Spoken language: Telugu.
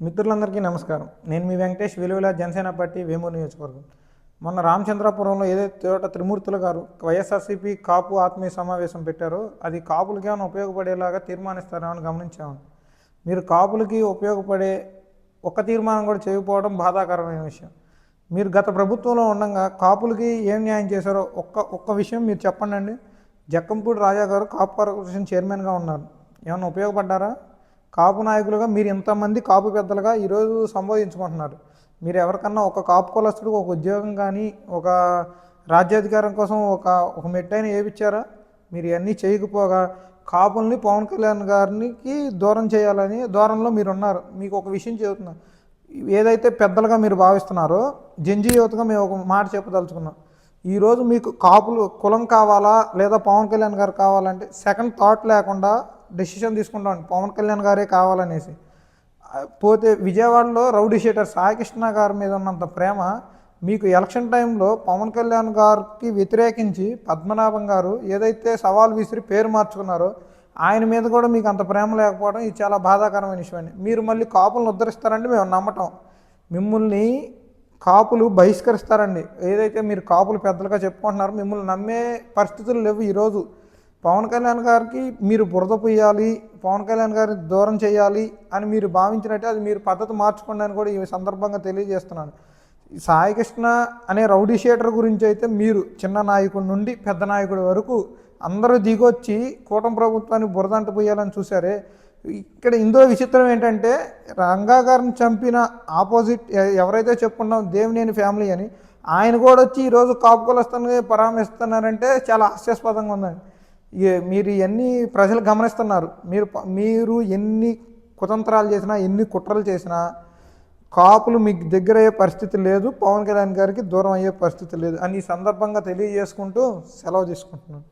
మిత్రులందరికీ నమస్కారం. నేను మీ వెంకటేష్, విలువల జనసేన పార్టీ వేమూరు నియోజకవర్గం. మొన్న రామచంద్రాపురంలో ఏదైతే తోట త్రిమూర్తులు గారు వైఎస్ఆర్సీపీ కాపు ఆత్మీయ సమావేశం పెట్టారో అది కాపులకి ఏమైనా ఉపయోగపడేలాగా తీర్మానిస్తారని గమనించాము. మీరు కాపులకి ఉపయోగపడే ఒక్క తీర్మానం కూడా చేయకపోవడం బాధాకరమైన విషయం. మీరు గత ప్రభుత్వంలో ఉండగా కాపులకి ఏం న్యాయం చేశారో ఒక్క విషయం మీరు చెప్పండి అండి. జక్కంపూడి రాజా గారు కాపు కార్పొరేషన్ చైర్మన్గా ఉన్నారు. ఏమైనా ఉపయోగపడ్డారా? కాపు నాయకులుగా మీరు ఇంతమంది కాపు పెద్దలుగా ఈరోజు సంబోధించుకుంటున్నారు. మీరు ఎవరికన్నా ఒక కాపు కులస్తుడికి ఒక ఉద్యోగం కానీ ఒక రాజ్యాధికారం కోసం ఒక మెట్టైన ఏపిచ్చారా? మీరు ఇవన్నీ చేయకపోగా కాపుల్ని పవన్ కళ్యాణ్ గారికి దూరం చేయాలని దూరంలో మీరు ఉన్నారు. మీకు ఒక విషయం చెబుతున్నా, ఏదైతే పెద్దలుగా మీరు భావిస్తున్నారో జంజీ యువతగా మేము ఒక మాట చెప్పదలుచుకున్నాం. ఈరోజు మీకు కాపులు కులం కావాలా లేదా పవన్ కళ్యాణ్ గారు కావాలంటే సెకండ్ థాట్ లేకుండా డెసిషన్ తీసుకుంటాం పవన్ కళ్యాణ్ గారే కావాలనేసి. పోతే విజయవాడలో రౌడీ షీటర్ సాయికృష్ణ గారి మీద ఉన్నంత ప్రేమ మీకు ఎలక్షన్ టైంలో పవన్ కళ్యాణ్ గారికి వ్యతిరేకించి పద్మనాభం గారు ఏదైతే సవాల్ విసిరి పేరు మార్చుకున్నారో ఆయన మీద కూడా మీకు అంత ప్రేమ లేకపోవడం ఇది చాలా బాధాకరమైన విషయం. మీరు మళ్ళీ కాపులను ఉద్ధరిస్తారంటే మేము నమ్మటం. మిమ్మల్ని కాపులు బహిష్కరిస్తారండి. ఏదైతే మీరు కాపులు పెద్దలుగా చెప్పుకుంటున్నారో మిమ్మల్ని నమ్మే పరిస్థితులు లేవు. ఈరోజు పవన్ కళ్యాణ్ గారికి మీరు బురద పొయ్యాలి, పవన్ కళ్యాణ్ గారిని దూరం చేయాలి అని మీరు భావించినట్టే అది మీరు పద్ధతి మార్చుకోండి అని కూడా ఈ సందర్భంగా తెలియజేస్తున్నాను. సాయికృష్ణ అనే రౌడీ షీటర్ గురించి అయితే మీరు చిన్న నాయకుడి నుండి పెద్ద నాయకుడి వరకు అందరూ దిగొచ్చి కూటమి ప్రభుత్వాన్ని బురదంట పోయాలని చూసారే. ఇక్కడ ఇందులో విచిత్రం ఏంటంటే రంగా గారిని చంపిన ఆపోజిట్ ఎవరైతే చెప్పుకున్నాం దేవినేని ఫ్యామిలీ అని ఆయన కూడా వచ్చి ఈరోజు కాపు కులస్తుని పరామర్శిస్తున్నారంటే చాలా హాస్యాస్పదంగా ఉందండి. మీరు ఇవన్నీ ప్రజలు గమనిస్తున్నారు. మీరు ఎన్ని కుతంత్రాలు చేసినా ఎన్ని కుట్రలు చేసినా కాపులు మీకు దగ్గర అయ్యే పరిస్థితి లేదు, పవన్ కళ్యాణ్ గారికి దూరం అయ్యే పరిస్థితి లేదు అని ఈ సందర్భంగా తెలియజేసుకుంటూ సెలవు తీసుకుంటున్నాను.